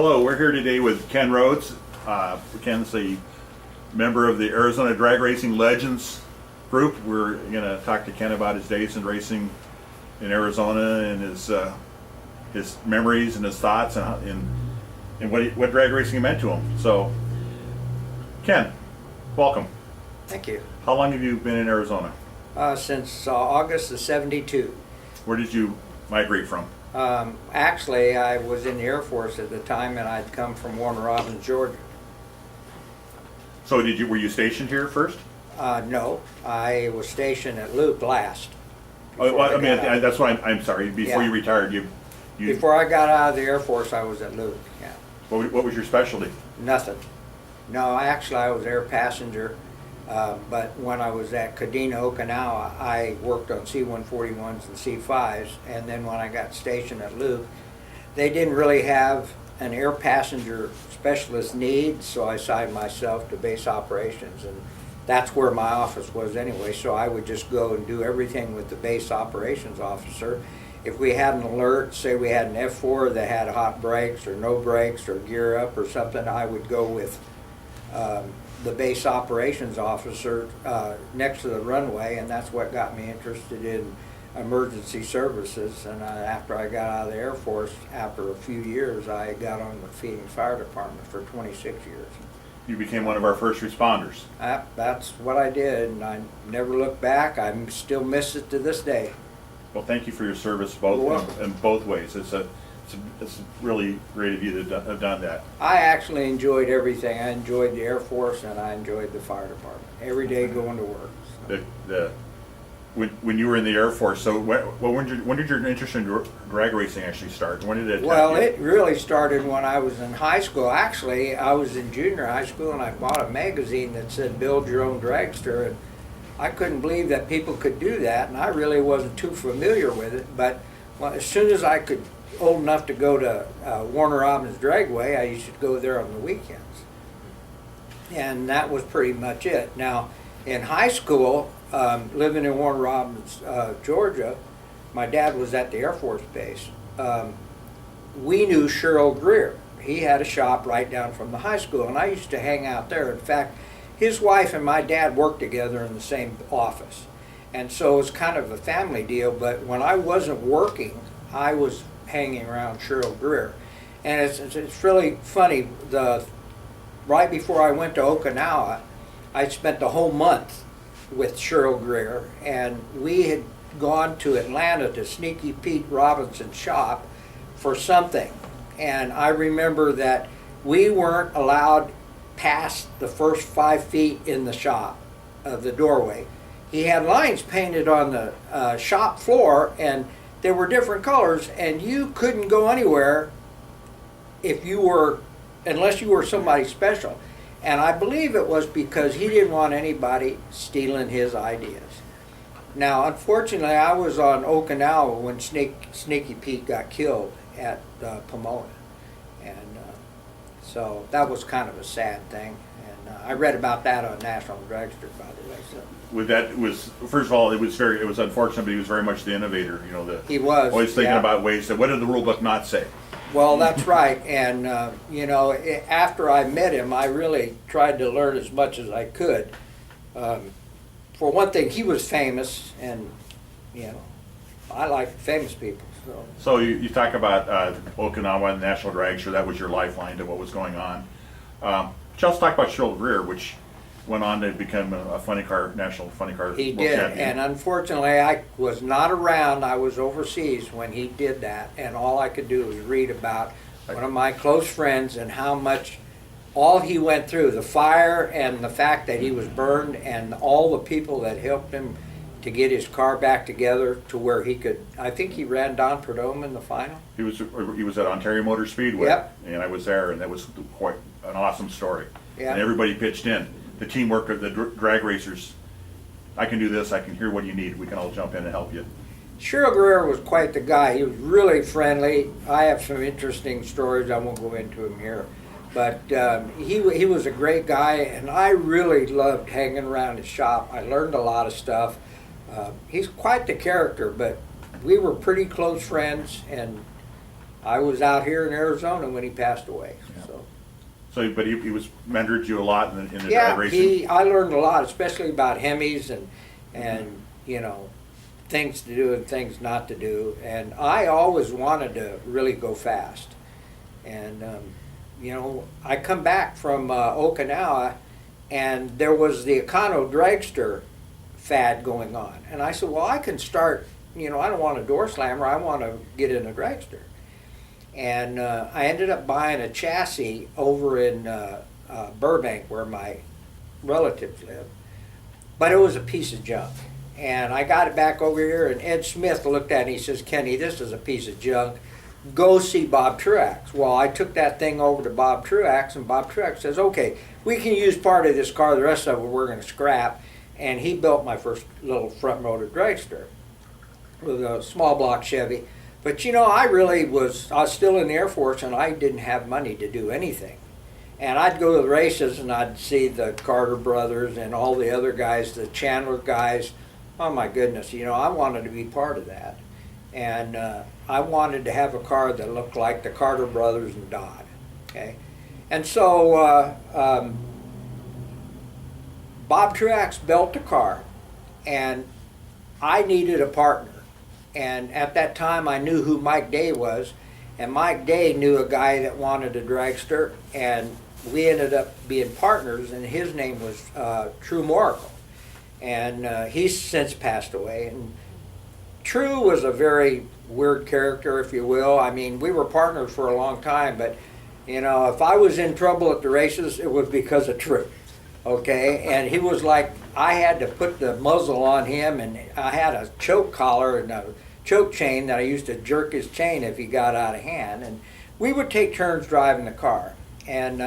Hello, we're here today with Ken Rhoads. Ken's a member of the Arizona Drag Racing Legends group. We're going to talk to Ken about his days in racing in Arizona and his memories and his thoughts and what drag racing meant to him. So, Ken, welcome. Thank you. How long have you been in Arizona? Since August of '72. Where did you migrate from? Actually, I was in the Air Force at the time, and I'd come from Warner Robins, Georgia. So were you stationed here first? No, I was stationed at Luke last. Oh, well, I mean, that's why I'm sorry. Before Yeah. you retired, Before I got out of the Air Force, I was at Luke. Yeah. What was your specialty? Nothing. No, actually, I was air passenger. But when I was at Kadena, Okinawa, I worked on C-141s and C-5s, and then when I got stationed at Luke, they didn't really have an air passenger specialist need, so I assigned myself to base operations, and that's where my office was anyway, so I would just go and do everything with the base operations officer. If we had an alert, say we had an F4 that had hot brakes or no brakes or gear up or something, I would go with the base operations officer next to the runway, and that's what got me interested in emergency services. And after I got out of the Air Force, after a few years, I got on the Feeding Fire Department for 26 years. You became one of our first responders. That's what I did, and I never looked back. I still miss it to this day. Well, thank you for your service in both ways. It's really great of you to have done that. I actually enjoyed everything. I enjoyed the Air Force and I enjoyed the fire department. Every day going to work. So. When you were in the Air Force, so when did your interest in drag racing actually start? When did it? Well, it really started when I was in high school. Actually, I was in junior high school and I bought a magazine that said "Build Your Own Dragster," and I couldn't believe that people could do that, and I really wasn't too familiar with it. But as soon as I could. Old enough to go to Warner Robins Dragway, I used to go there on the weekends. And that was pretty much it. Now, in high school, living in Warner Robins, Georgia, my dad was at the Air Force Base. We knew Cheryl Greer. He had a shop right down from the high school, and I used to hang out there. In fact, his wife and my dad worked together in the same office. And so it was kind of a family deal, but when I wasn't working, I was hanging around Cheryl Greer. And it's really funny, right before I went to Okinawa, I spent the whole month with Cheryl Greer, and we had gone to Atlanta to Sneaky Pete Robinson's shop for something. And I remember that we weren't allowed past the first 5 feet in the shop of the doorway. He had lines painted on the shop floor, and there were different colors, and you couldn't go anywhere unless you were somebody special. And I believe it was because he didn't want anybody stealing his ideas. Now, unfortunately, I was on Okinawa when Sneaky Pete got killed at Pomona. And so that was kind of a sad thing. And I read about that on National Dragster, by the way. So. With that first of all, it was unfortunate, but he was very much the innovator. He was always thinking about ways to what did the rule book not say. Well, that's right, and after I met him, I really tried to learn as much as I could. For one thing, he was famous, and I like famous people. So you talk about Okinawa and the National Drag Show. That was your lifeline to what was going on. Just talk about Cheryl Greer, which went on to become a national funny car He world did, champion. and unfortunately I was not around. I was overseas when he did that, and all I could do was read about one of my close friends and how much all he went through, the fire and the fact that he was burned, and all the people that helped him to get his car back together to where he could. I think he ran Don Prudhomme in the final. He was at Ontario Motor Speedway, yep. And I was there, and that was quite an awesome story. Yep. And everybody pitched in. The teamwork of the drag racers. I can do this. I can hear what you need. We can all jump in and help you. Cheryl Greer was quite the guy. He was really friendly. I have some interesting stories. I won't go into them here, but he was a great guy, and I really loved hanging around his shop. I learned a lot of stuff. He's quite the character, but we were pretty close friends, and I was out here in Arizona when he passed away. Yeah. So But he was mentored you a lot in the yeah, drag racing. I learned a lot, especially about Hemis and you know, things to do and things not to do. And I always wanted to really go fast. And you know, I come back from Okinawa, and there was the Econo dragster fad going on. And I said, well, I can start, you know, I don't want a door slammer, I want to get in a dragster. And I ended up buying a chassis over in Burbank, where my relatives live. But it was a piece of junk. And I got it back over here, and Ed Smith looked at it and he says, Kenny, this is a piece of junk. Go see Bob Truax. Well, I took that thing over to Bob Truax, and Bob Truax says, okay, we can use part of this car, the rest of it we're going to scrap. And he built my first little front-motor dragster with a small block Chevy. But you know, I was still in the Air Force, and I didn't have money to do anything. And I'd go to the races, and I'd see the Carter brothers and all the other guys, the Chandler guys. Oh my goodness, you know, I wanted to be part of that. And I wanted to have a car that looked like the Carter brothers and Dodd. Okay? And so Bob Truax built a car, and I needed a partner. And at that time, I knew who Mike Day was, and Mike Day knew a guy that wanted a dragster, and we ended up being partners, and his name was True Moracle. And he's since passed away. And True was a very weird character, if you will. I mean, we were partners for a long time, but, you know, if I was in trouble at the races, it was because of True. Okay, and he was like, I had to put the muzzle on him, and I had a choke collar and a choke chain that I used to jerk his chain if he got out of hand. And we would take turns driving the car. And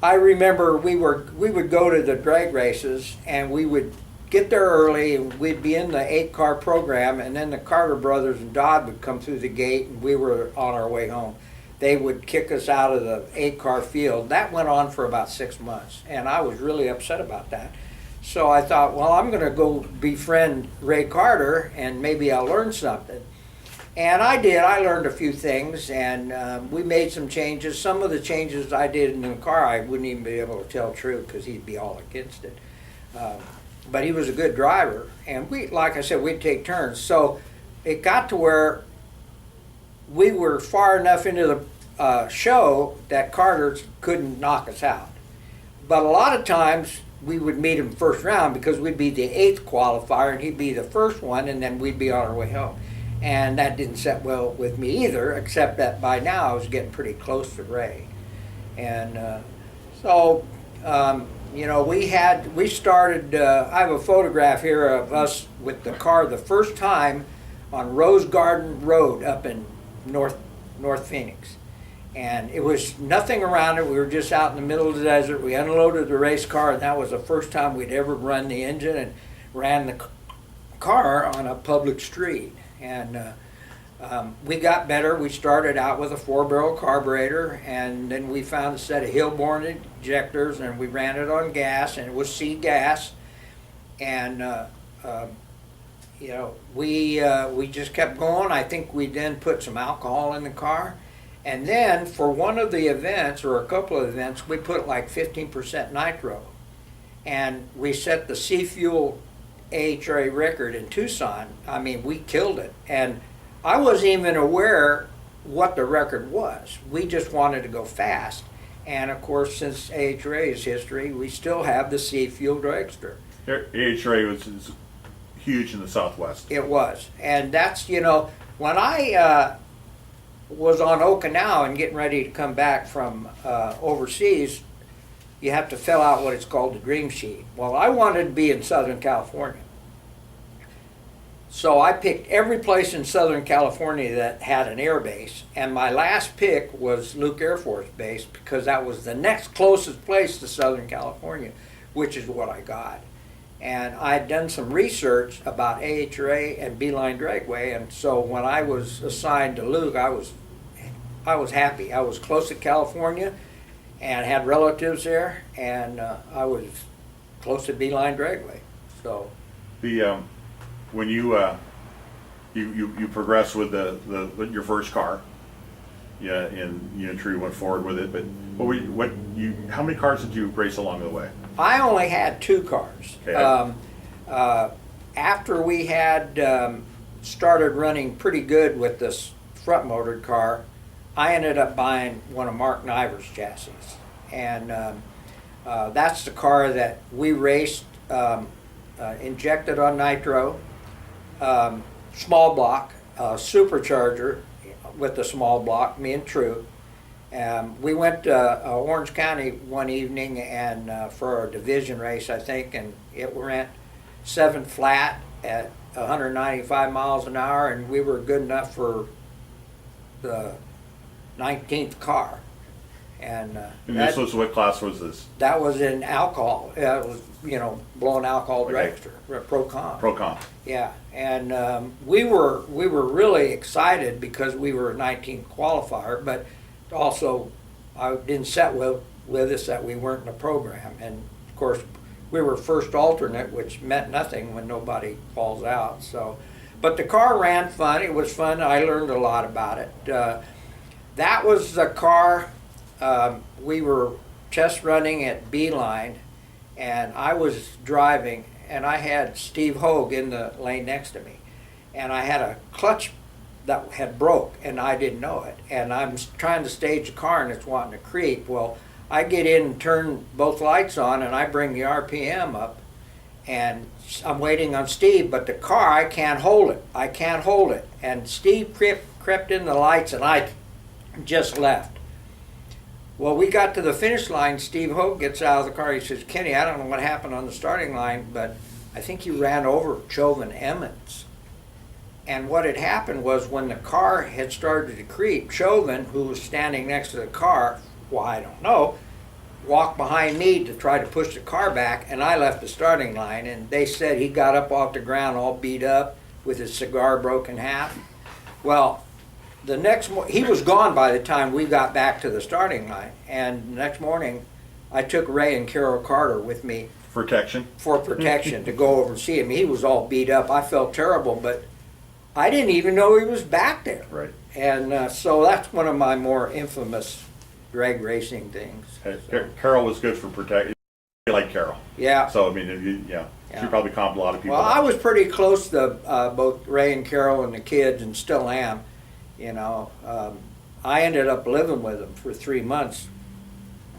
I remember we would go to the drag races, and we would get there early, and we'd be in the 8-car program, and then the Carter brothers and Dodd would come through the gate, and we were on our way home. They would kick us out of the 8-car field. That went on for about 6 months, and I was really upset about that. So I thought, well, I'm going to go befriend Ray Carter, and maybe I'll learn something. And I did. I learned a few things, and we made some changes. Some of the changes I did in the car, I wouldn't even be able to tell True, because he'd be all against it. But he was a good driver, and we, like I said, we'd take turns. So it got to where we were far enough into the show that Carter couldn't knock us out. But a lot of times we would meet him first round, because we'd be the 8th qualifier and he'd be the first one, and then we'd be on our way home. And that didn't set well with me either, except that by now I was getting pretty close to Ray. And you know, we started, I have a photograph here of us with the car the first time on Rose Garden Road up in North Phoenix. And it was nothing around it. We were just out in the middle of the desert. We unloaded the race car, and that was the first time we'd ever run the engine and ran the car on a public street. And we got better. We started out with a 4-barrel carburetor, and then we found a set of Hilborn injectors, and we ran it on gas, and it was C gas. And you know, we just kept going. I think we then put some alcohol in the car. And then for one of the events, or a couple of events, we put like 15% nitro. And we set the Sea Fuel AHRA record in Tucson. I mean, we killed it. And I wasn't even aware what the record was. We just wanted to go fast. And of course, since AHRA's history, we still have the Sea Fuel dragster. AHRA was huge in the Southwest. It was. And that's, you know, when I was on Okinawa and getting ready to come back from overseas, you have to fill out what is called the dream sheet. Well, I wanted to be in Southern California. So I picked every place in Southern California that had an air base, and my last pick was Luke Air Force Base, because that was the next closest place to Southern California, which is what I got. And I had done some research about AHRA and Beeline Dragway, and so when I was assigned to Luke, I was happy. I was close to California and had relatives there, and I was close to Beeline Dragway. So When you progress with your first car, Yeah, and True went forward with it. But how many cars did you race along the way? I only had 2 cars. Okay. After we had started running pretty good with this front motored car, I ended up buying one of Mark Niver's chassis. And that's the car that we raced, injected on nitro, small block, supercharger with the small block, me and True. We went to Orange County one evening and for a division race, I think, and it ran 7 flat at 195 miles an hour, and we were good enough for the 19th car. And this was, what class was this? that was in alcohol. It was, blowing alcohol Okay. dragster, pro con. Pro Comp. Yeah, and we were really excited because we were a 19th qualifier, but also I didn't set with us that we weren't in the program. And of course, we were first alternate, which meant nothing when nobody falls out. So, but the car ran fun. It was fun. I learned a lot about it. That was the car. We were test running at Beeline, and I was driving, and I had Steve Hogue in the lane next to me, and I had a clutch that had broke, and I didn't know it, and I'm trying to stage the car, and it's wanting to creep. Well, I get in and turn both lights on, and I bring the RPM up, and I'm waiting on Steve, but the car, I can't hold it. I can't hold it. And Steve crept in the lights, and I just left. Well, we got to the finish line. Steve Hogue gets out of the car. He says, "Kenny, I don't know what happened on the starting line, but I think you ran over Chauvin Emmons." And what had happened was when the car had started to creep, Chauvin, who was standing next to the car, well, I don't know, walked behind me to try to push the car back, and I left the starting line. And they said he got up off the ground all beat up with his cigar broken half. Well, the next he was gone by the time we got back to the starting line. And the next morning, I took Ray and Carol Carter with me Protection. for protection to go over and see him. He was all beat up. I felt terrible, but I didn't even know he was back there. Right. And so that's one of my more infamous drag racing things. Carol was good for protection. You like Carol. Yeah. So, I mean, she Yeah. probably comped a lot of people. Well, I was pretty close to both Ray and Carol and the kids, and still am. I ended up living with them for 3 months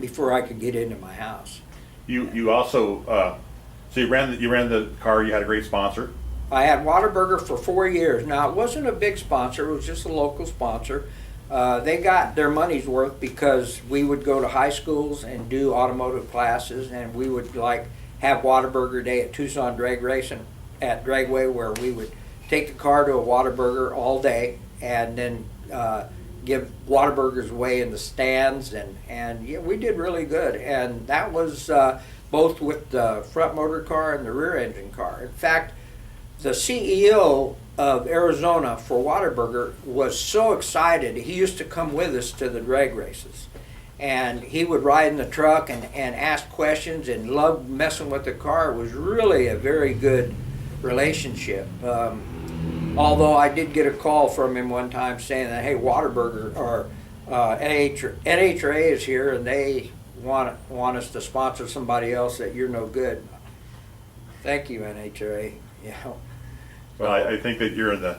before I could get into my house. You also, so you ran the car, you had a great sponsor. I had Whataburger for 4 years. Now, it wasn't a big sponsor, it was just a local sponsor. They got their money's worth because we would go to high schools and do automotive classes, and we would have Whataburger Day at Tucson Drag Racing at Dragway, where we would take the car to a Whataburger all day and then give Whataburgers away in the stands, and yeah, we did really good. And that was both with the front motor car and the rear engine car. In fact, the CEO of Arizona for Whataburger was so excited. He used to come with us to the drag races, and he would ride in the truck and ask questions and loved messing with the car. It was really a very good relationship. Although I did get a call from him one time saying that, hey, Whataburger or NHRA is here and they want us to sponsor somebody else, that you're no good. Thank you, NHRA. Well, I think that you're in the,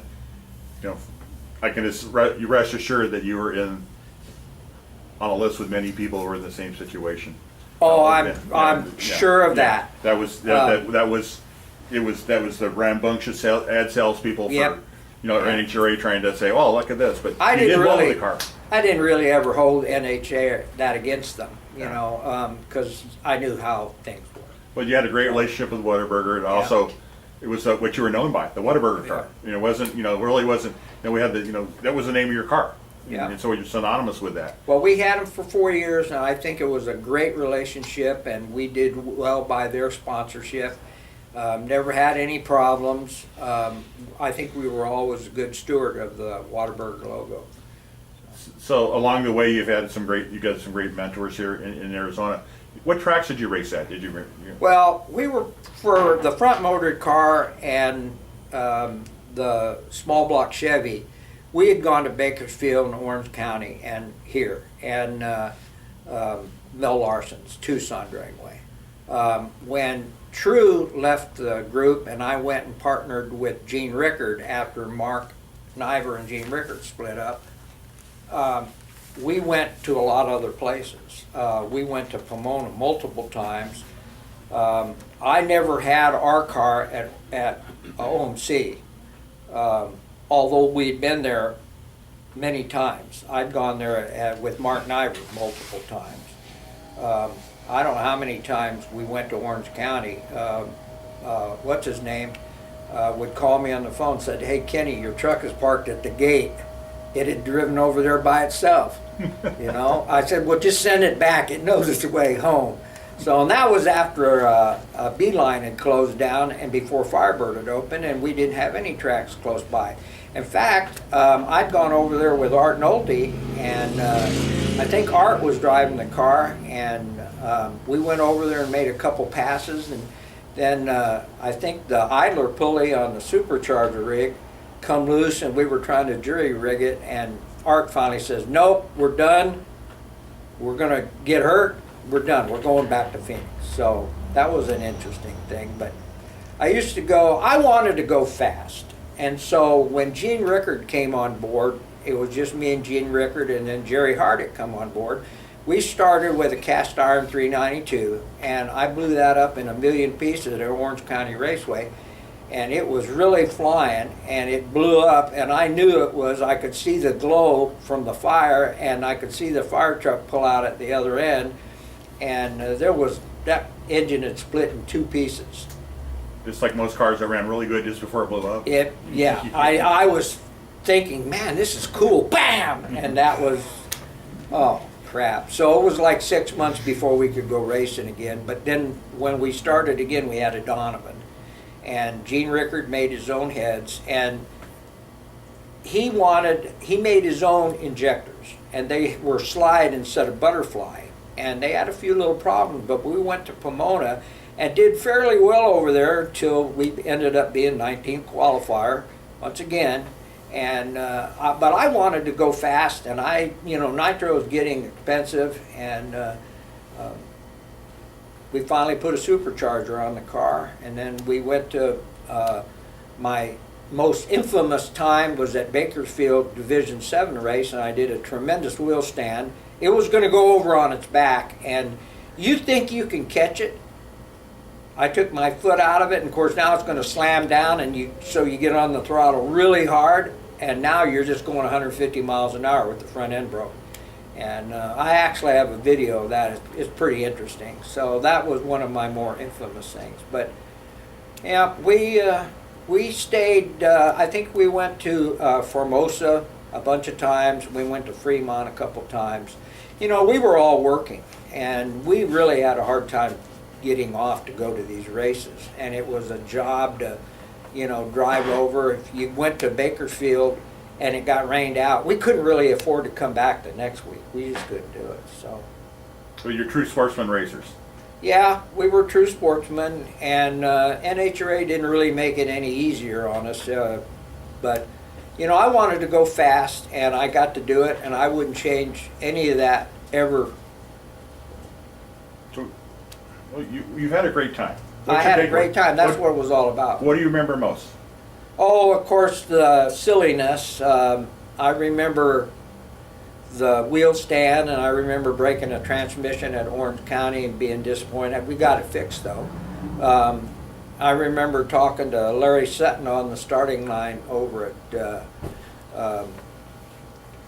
I can just you rest assured that you were on a list with many people who were in the same situation. Oh, I'm sure of that. That was the rambunctious ad salespeople for Yep. NHRA trying to say, oh, look at this, but I you didn't did well really, with the car. I didn't really ever hold NHA that against them, because I knew how things were. Well, you had a great relationship with Whataburger, and also it was what you were known by, the Whataburger car. It wasn't, really wasn't. We had that was the name of your car. Yeah. And so you're synonymous with that. Well, we had them for 4 years, and I think it was a great relationship, and we did well by their sponsorship. Never had any problems. I think we were always a good steward of the Whataburger logo. So along the way, you got some great mentors here in Arizona. What tracks did you race at? Well, we were for the front motored car and the small block Chevy. we had gone to Bakersfield and Orange County and here, and Mel Larson's Tucson Dragway. When True left the group and I went and partnered with Gene Rickard after Mark Niver and Gene Rickard split up, we went to a lot of other places. We went to Pomona multiple times. I never had our car at OMC, although we'd been there many times. I'd gone there with Mark Niver multiple times. I don't know how many times we went to Orange County. What's his name? Would call me on the phone and said, "Hey Kenny, your truck is parked at the gate." It had driven over there by itself. You know, I said, "Well, just send it back. It knows its way home." So, and that was after Beeline had closed down and before Firebird had opened, and we didn't have any tracks close by. In fact, I'd gone over there with Art Nolte, and I think Art was driving the car, and we went over there and made a couple passes, and then I think the idler pulley on the supercharger rig come loose, and we were trying to jury rig it, and Art finally says, "Nope, we're done. We're gonna get hurt. We're done. We're going back to Phoenix." So that was an interesting thing. But I wanted to go fast. And so when Gene Rickard came on board, it was just me and Gene Rickard, and then Jerry Hardick come on board. We started with a cast iron 392, and I blew that up in a million pieces at Orange County Raceway. And it was really flying, and it blew up, and I knew it was. I could see the glow from the fire, and I could see the fire truck pull out at the other end, and that engine had split in two pieces. Just like most cars that ran really good just before it blew up. I was thinking, man, this is cool, bam, and that was, oh crap. So it was like 6 months before we could go racing again. But then when we started again, we had a Donovan. And Gene Rickard made his own heads, and he made his own injectors, and they were slide instead of butterfly, and they had a few little problems, but we went to Pomona and did fairly well over there until we ended up being 19th qualifier once again. And but I wanted to go fast, and nitro was getting expensive, and we finally put a supercharger on the car, and then we went to my most infamous time was at Bakersfield Division 7 race, and I did a tremendous wheel stand. It was going to go over on its back, and you think you can catch it. I took my foot out of it, and of course now it's going to slam down, and so you get on the throttle really hard, and now you're just going 150 miles an hour with the front end broke. And I actually have a video of that. It's pretty interesting. So that was one of my more infamous things. But yeah, we stayed. I think we went to Formosa a bunch of times. We went to Fremont a couple times. We were all working, and we really had a hard time getting off to go to these races. And it was a job to, drive over. If you went to Bakersfield and it got rained out, we couldn't really afford to come back the next week. We just couldn't do it. So you're true sportsman racers. Yeah, we were true sportsmen, and NHRA didn't really make it any easier on us. But I wanted to go fast, and I got to do it, and I wouldn't change any of that ever. So, you've had a great time. I had a great time. That's what it was all about. What do you remember most? Oh, of course, the silliness. I remember the wheel stand, and I remember breaking a transmission at Orange County and being disappointed. We got it fixed, though. I remember talking to Larry Sutton on the starting line over at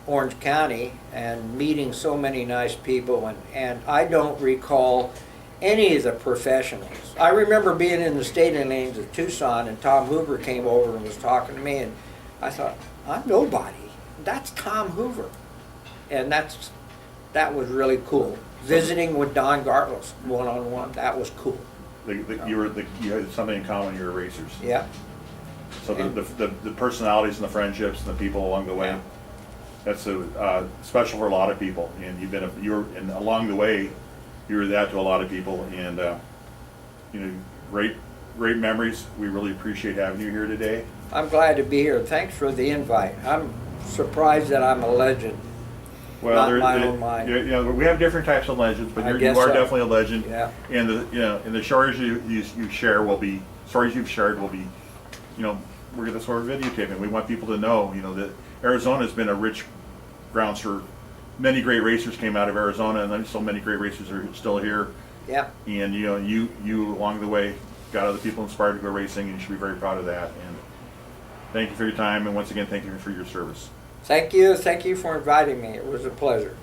Orange County and meeting so many nice people, and I don't recall any of the professionals. I remember being in the stadium lanes of Tucson, and Tom Hoover came over and was talking to me, and I thought, I'm nobody. That's Tom Hoover. And that was really cool. Visiting with Don Gartles one-on-one, that was cool. You had something in common, you were racers. Yeah. So the personalities and the friendships and the people along the way, yeah. That's special for a lot of people. And along the way, you were that to a lot of people, and great memories. We really appreciate having you here today. I'm glad to be here. Thanks for the invite. I'm surprised that I'm a legend. Well, Not my own mind. you know, we have different types of legends, but I you guess are so. definitely a legend. Yeah. And the stories you share will be stories you've shared will be, you know, that's what we're videotaping. We want people to know, you know, that Arizona has been a rich grounds for many great racers came out of Arizona, and then so many great racers are still here. Yeah. And you know, you along the way got other people inspired to go racing, and you should be very proud of that. And thank you for your time, and once again, thank you for your service. Thank you for inviting me. It was a pleasure.